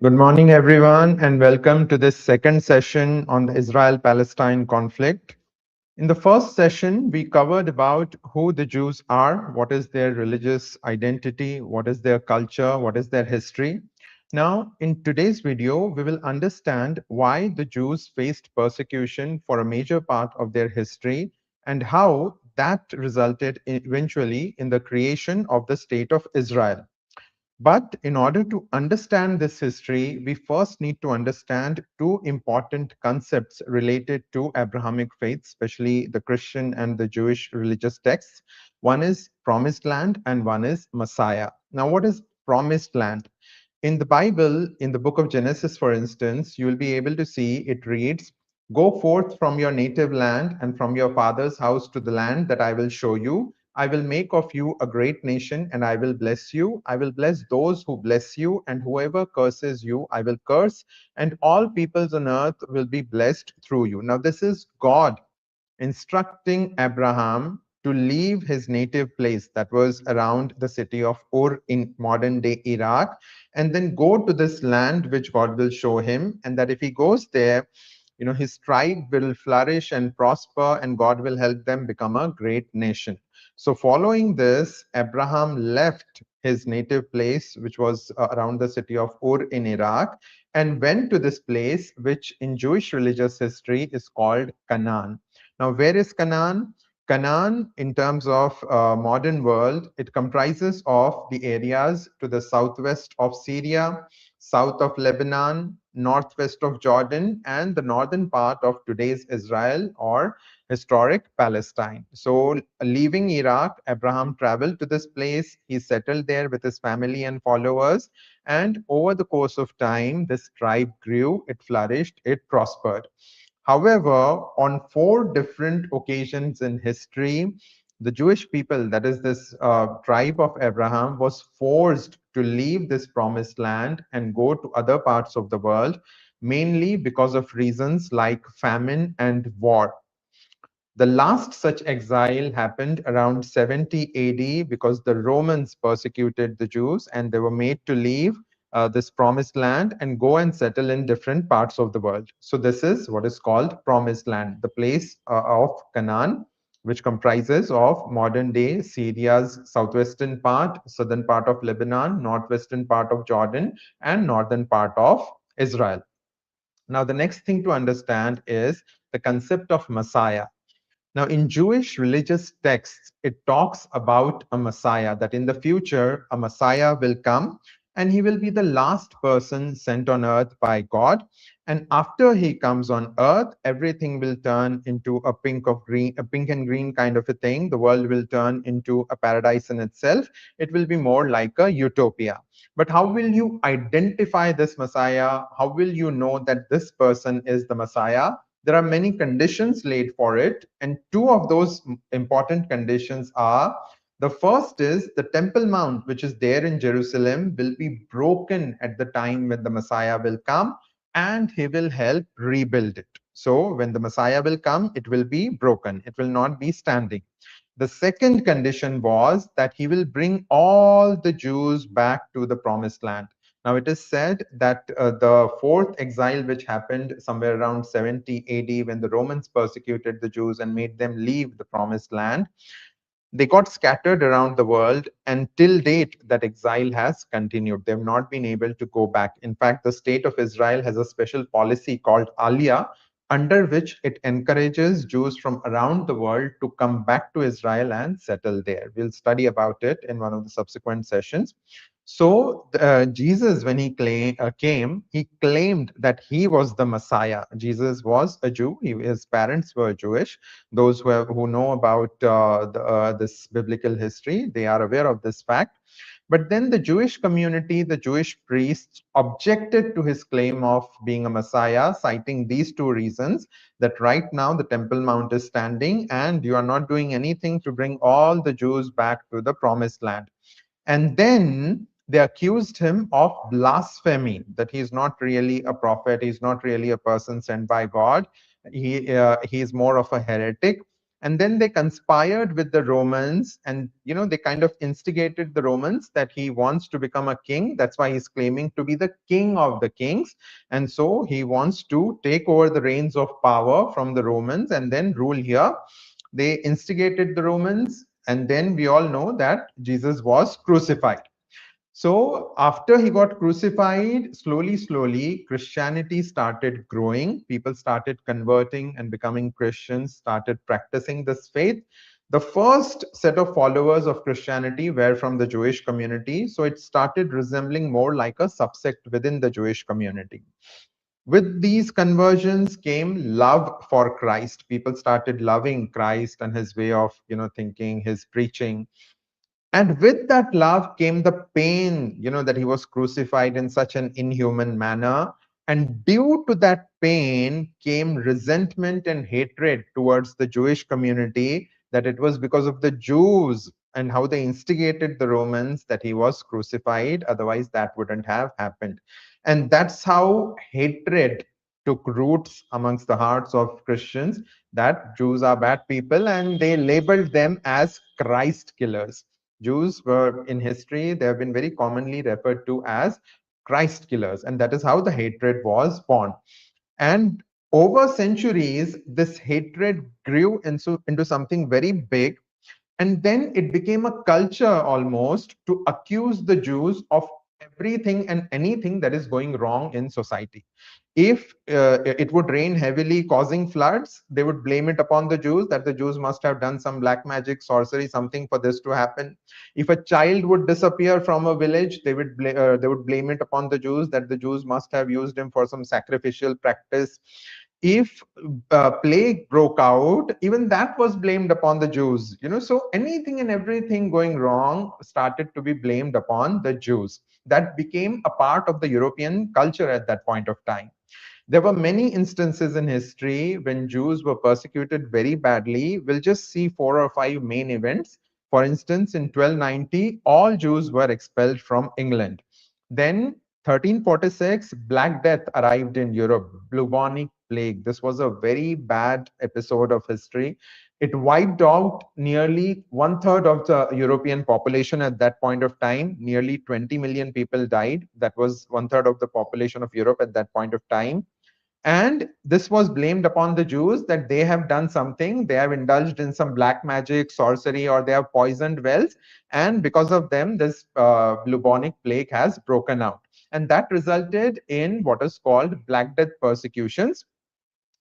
Good morning, everyone, and welcome to this second session on the Israel-Palestine conflict. In the first session, we covered about who the Jews are, what is their religious identity, what is their culture, what is their history. Now, in today's video, we will understand why the Jews faced persecution for a major part of their history and how that resulted eventually in the creation of the state of Israel. But in order to understand this history, we first need to understand two important concepts related to Abrahamic faith, especially the Christian and the Jewish religious texts. One is promised land and one is Messiah. Now, what is promised land? In the Bible, in the book of Genesis, for instance, you will be able to see it reads, "Go forth from your native land and from your father's house to the land that I will show you. I will make of you a great nation and I will bless you. I will bless those who bless you, and whoever curses you, I will curse, and all peoples on earth will be blessed through you." Now, this is God instructing Abraham to leave his native place that was around the city of Ur in modern day Iraq, and then go to this land which God will show him, and that if he goes there, his tribe will flourish and prosper, and God will help them become a great nation. So, following this, Abraham left his native place, which was around the city of Ur in Iraq, and went to this place, which in Jewish religious history is called Canaan. Now, where is Canaan? Canaan, in terms of modern world, it comprises of the areas to the southwest of Syria, south of Lebanon, northwest of Jordan, and the northern part of today's Israel or historic Palestine. So, leaving Iraq, Abraham traveled to this place. He settled there with his family and followers. And over the course of time, this tribe grew, it flourished, it prospered. However, on four different occasions in history, the Jewish people, that is this tribe of Abraham, was forced to leave this promised land and go to other parts of the world, mainly because of reasons like famine and war. The last such exile happened around 70 AD because the Romans persecuted the Jews and they were made to leave this promised land and go and settle in different parts of the world. So, this is what is called promised land, the place of Canaan, which comprises of modern day Syria's southwestern part, southern part of Lebanon, northwestern part of Jordan, and northern part of Israel. Now, the next thing to understand is the concept of Messiah. Now, in Jewish religious texts, it talks about a Messiah, that in the future, a Messiah will come and he will be the last person sent on earth by God. And after he comes on earth, everything will turn into a pink and green kind of a thing. The world will turn into a paradise in itself. It will be more like a utopia. But how will you identify this Messiah? How will you know that this person is the Messiah? There are many conditions laid for it, and two of those important conditions are: the first is the Temple Mount, which is there in Jerusalem, will be broken at the time when the Messiah will come, and he will help rebuild it. So, when the Messiah will come, it will be broken, it will not be standing. The second condition was that he will bring all the Jews back to the promised land. Now, it is said that the fourth exile, which happened somewhere around 70 AD, when the Romans persecuted the Jews and made them leave the promised land, they got scattered around the world, and till date, that exile has continued. They've not been able to go back. In fact, the state of Israel has a special policy called Aliyah, under which it encourages Jews from around the world to come back to Israel and settle there. We'll study about it in one of the subsequent sessions. So, Jesus, when came, he claimed that he was the Messiah. Jesus was a Jew. His parents were Jewish. Those who know about this biblical history, they are aware of this fact. But then the Jewish community, the Jewish priests, objected to his claim of being a Messiah, citing these two reasons: that right now the Temple Mount is standing and you are not doing anything to bring all the Jews back to the promised land. And then they accused him of blasphemy, that he's not really a prophet, he's not really a person sent by God. He is more of a heretic. And then they conspired with the Romans, and they kind of instigated the Romans that he wants to become a king. That's why he's claiming to be the king of the kings. And so he wants to take over the reins of power from the Romans and then rule here. They instigated the Romans, and then we all know that Jesus was crucified. So after he got crucified, slowly, Christianity started growing. People started converting and becoming Christians, started practicing this faith. The first set of followers of Christianity were from the Jewish community. So it started resembling more like a subsect within the Jewish community. With these conversions came love for Christ. People started loving Christ and his way of, thinking, his preaching. And with that love came the pain, that he was crucified in such an inhuman manner. And due to that pain came resentment and hatred towards the Jewish community, that it was because of the Jews and how they instigated the Romans that he was crucified. Otherwise, that wouldn't have happened. And that's how hatred took roots amongst the hearts of Christians, that Jews are bad people, and they labeled them as Christ killers. Jews were in history, they have been very commonly referred to as Christ killers, and that is how the hatred was born. And over centuries, this hatred grew into something very big, and then it became a culture almost to accuse the Jews of everything and anything that is going wrong in society. If it would rain heavily, causing floods, they would blame it upon the Jews, that the Jews must have done some black magic, sorcery, something for this to happen. If a child would disappear from a village, they would blame it upon the Jews, that the Jews must have used him for some sacrificial practice. If plague broke out, even that was blamed upon the Jews. So anything and everything going wrong started to be blamed upon the Jews. That became a part of the European culture at that point of time. There were many instances in history when Jews were persecuted very badly. We'll just see 4 or 5 main events. For instance, in 1290, all Jews were expelled from England. Then 1346, Black Death arrived in Europe, bubonic plague. This was a very bad episode of history. It wiped out nearly 1/3 of the European population at that point of time. Nearly 20 million people died. That was 1/3 of the population of Europe at that point of time. And this was blamed upon the Jews, that they have done something, they have indulged in some black magic, sorcery, or they have poisoned wells. And because of them, this bubonic plague has broken out. And that resulted in what is called Black Death persecutions.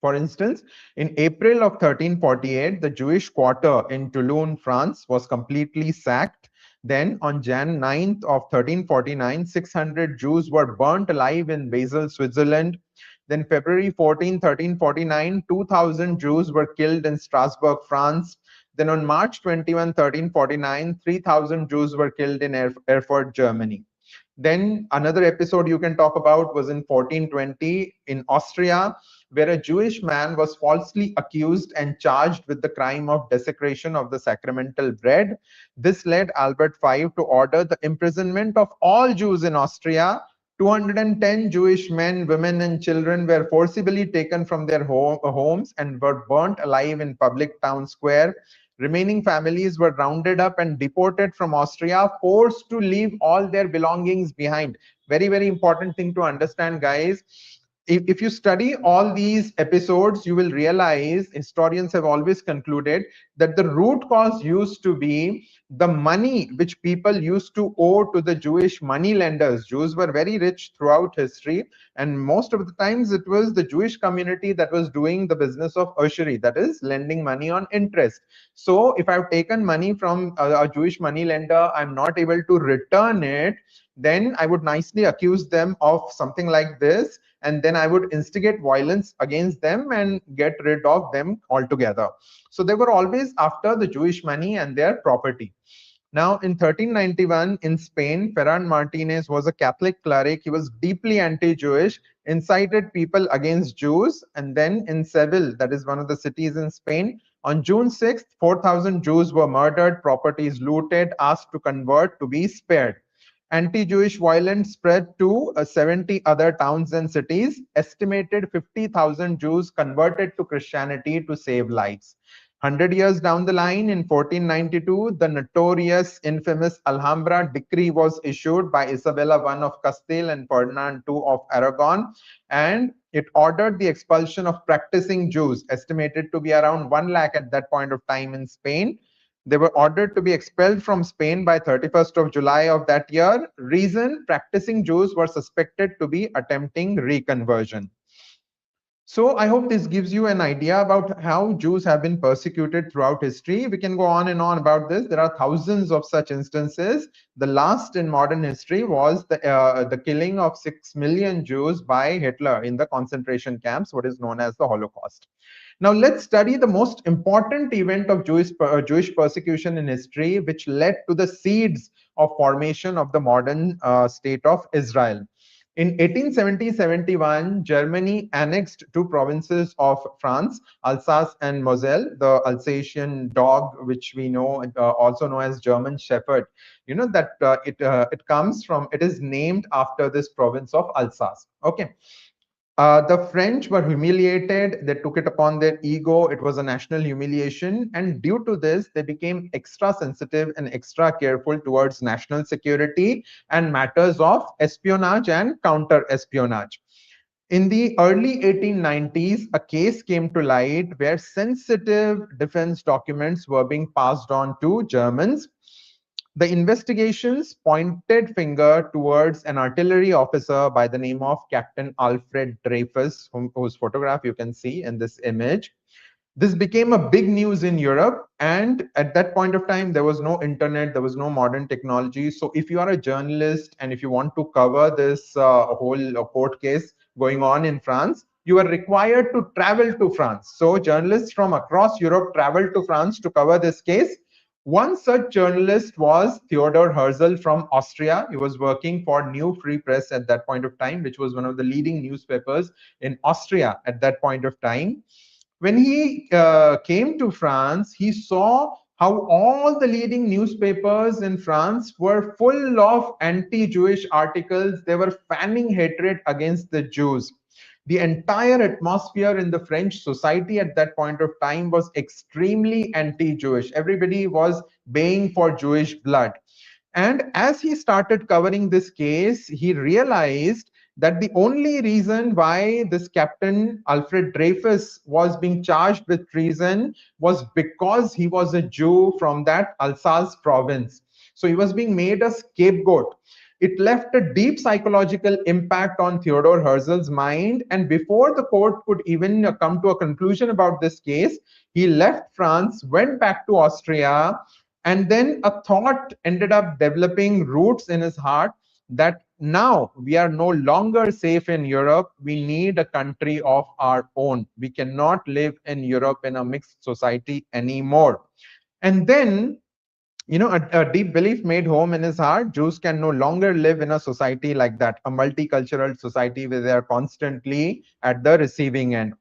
For instance, in April of 1348, the Jewish quarter in Toulon, France was completely sacked. Then on Jan 9th of 1349, 600 Jews were burnt alive in Basel, Switzerland. Then February 14, 1349, 2,000 Jews were killed in Strasbourg, France. Then on March 21, 1349, 3,000 Jews were killed in Erfurt, Germany. Then another episode you can talk about was in 1420 in Austria, where a Jewish man was falsely accused and charged with the crime of desecration of the sacramental bread. This led Albert V to order the imprisonment of all Jews in Austria. 210 Jewish men, women, and children were forcibly taken from their homes and were burnt alive in public town square. Remaining families were rounded up and deported from Austria, forced to leave all their belongings behind. Very, very important thing to understand, guys. If you study all these episodes, you will realize historians have always concluded that the root cause used to be the money which people used to owe to the Jewish money lenders. Jews were very rich throughout history, and most of the times it was the Jewish community that was doing the business of usury, that is, lending money on interest. So if I've taken money from a Jewish money lender, I'm not able to return it, then I would nicely accuse them of something like this, and then I would instigate violence against them and get rid of them altogether. So they were always after the Jewish money and their property. Now, in 1391 in Spain, Ferran Martinez was a Catholic cleric. He was deeply anti-Jewish, incited people against Jews. And then in Seville, that is one of the cities in Spain, on June 6th, 4,000 Jews were murdered, properties looted, asked to convert to be spared. Anti-Jewish violence spread to 70 other towns and cities. Estimated 50,000 Jews converted to Christianity to save lives. 100 years down the line, in 1492, the notorious, infamous Alhambra decree was issued by Isabella I of Castile and Ferdinand II of Aragon, and it ordered the expulsion of practicing Jews, estimated to be around 1 lakh at that point of time in Spain. They were ordered to be expelled from Spain by 31st of July of that year. Reason: practicing Jews were suspected to be attempting reconversion. So I hope this gives you an idea about how Jews have been persecuted throughout history. We can go on and on about this. There are thousands of such instances. The last in modern history was the killing of 6 million Jews by Hitler in the concentration camps, what is known as the Holocaust. Now let's study the most important event of Jewish persecution in history, which led to the seeds of formation of the modern state of Israel. In 1870-71, Germany annexed two provinces of France, Alsace and Moselle, the Alsatian dog, which we know, also known as German Shepherd. You know that it is named after this province of Alsace. Okay. The French were humiliated. They took it upon their ego. It was a national humiliation. And due to this, they became extra sensitive and extra careful towards national security and matters of espionage and counter-espionage. In the early 1890s, a case came to light where sensitive defense documents were being passed on to Germans. The investigations pointed finger towards an artillery officer by the name of Captain Alfred Dreyfus, whose photograph you can see in this image. This became a big news in Europe, and at that point of time, there was no internet, there was no modern technology. So if you are a journalist and if you want to cover this whole court case going on in France, you are required to travel to France. So journalists from across Europe traveled to France to cover this case. One such journalist was Theodor Herzl from Austria. He was working for New Free Press at that point of time, which was one of the leading newspapers in Austria at that point of time. When he came to France, he saw how all the leading newspapers in France were full of anti-Jewish articles. They were fanning hatred against the Jews. The entire atmosphere in the French society at that point of time was extremely anti-Jewish. Everybody was baying for Jewish blood. And as he started covering this case, he realized that the only reason why this Captain Alfred Dreyfus was being charged with treason was because he was a Jew from that Alsace province. So he was being made a scapegoat. It left a deep psychological impact on Theodor Herzl's mind, and before the court could even come to a conclusion about this case, he left France, went back to Austria, and then a thought ended up developing roots in his heart that now we are no longer safe in Europe. We need a country of our own. We cannot live in Europe in a mixed society anymore. And then, a deep belief made home in his heart. Jews can no longer live in a society like that, a multicultural society where they are constantly at the receiving end.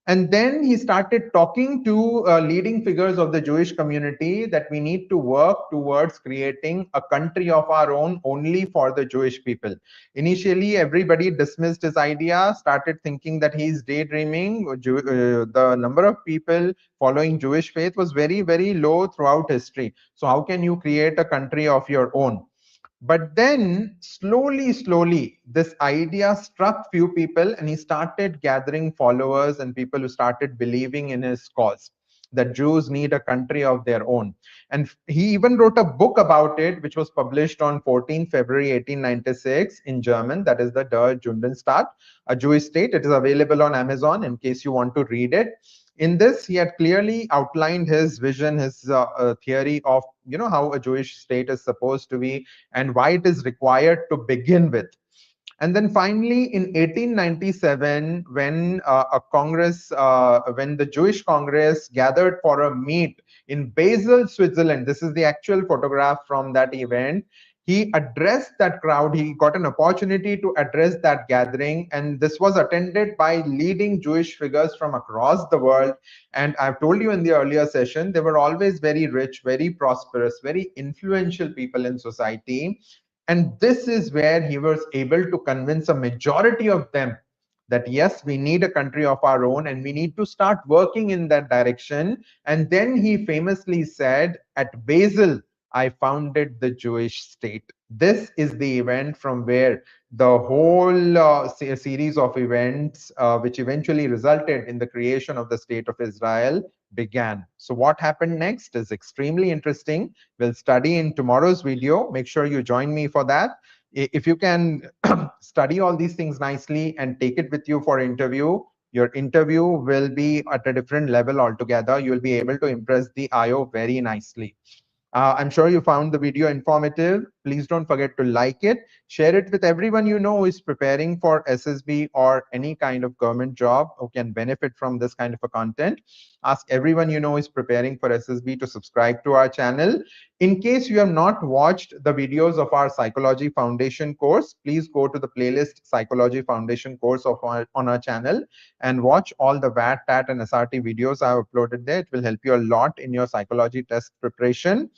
And then he started talking to leading figures of the Jewish community that we need to work towards creating a country of our own only for the Jewish people. Initially, everybody dismissed his idea, started thinking that he's daydreaming. The number of people following Jewish faith was very, very low throughout history. So how can you create a country of your own? But then slowly, this idea struck few people, and he started gathering followers and people who started believing in his cause, that Jews need a country of their own. And he even wrote a book about it, which was published on 14 February 1896 in German. That is the Der Judenstaat, a Jewish state. It is available on Amazon in case you want to read it. In this, he had clearly outlined his vision, his theory of how a Jewish state is supposed to be and why it is required to begin with. And then finally, in 1897, when when the Jewish Congress gathered for a meet in Basel, Switzerland, this is the actual photograph from that event, he addressed that crowd. He got an opportunity to address that gathering, and this was attended by leading Jewish figures from across the world. And I've told you in the earlier session, they were always very rich, very prosperous, very influential people in society. And this is where he was able to convince a majority of them that yes, we need a country of our own and we need to start working in that direction. And then he famously said, at Basel, I founded the Jewish state. This is the event from where the whole series of events, which eventually resulted in the creation of the state of Israel, began. So what happened next is extremely interesting. We'll study in tomorrow's video. Make sure you join me for that. If you can study all these things nicely and take it with you for interview, your interview will be at a different level altogether. You'll be able to impress the IO very nicely. I'm sure you found the video informative. Please don't forget to like it. Share it with everyone you know who is preparing for SSB or any kind of government job who can benefit from this kind of a content. Ask everyone you know who is preparing for SSB to subscribe to our channel. In case you have not watched the videos of our Psychology Foundation course, please go to the playlist Psychology Foundation course on our channel and watch all the VAT, TAT, and SRT videos I have uploaded there. It will help you a lot in your psychology test preparation.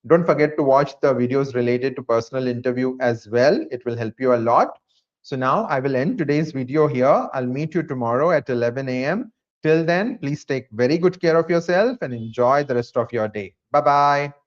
Don't forget to watch the videos related to personal interview as well. It will help you a lot. So now I will end today's video here. I'll meet you tomorrow at 11 a.m. Till then, please take very good care of yourself and enjoy the rest of your day. Bye-bye.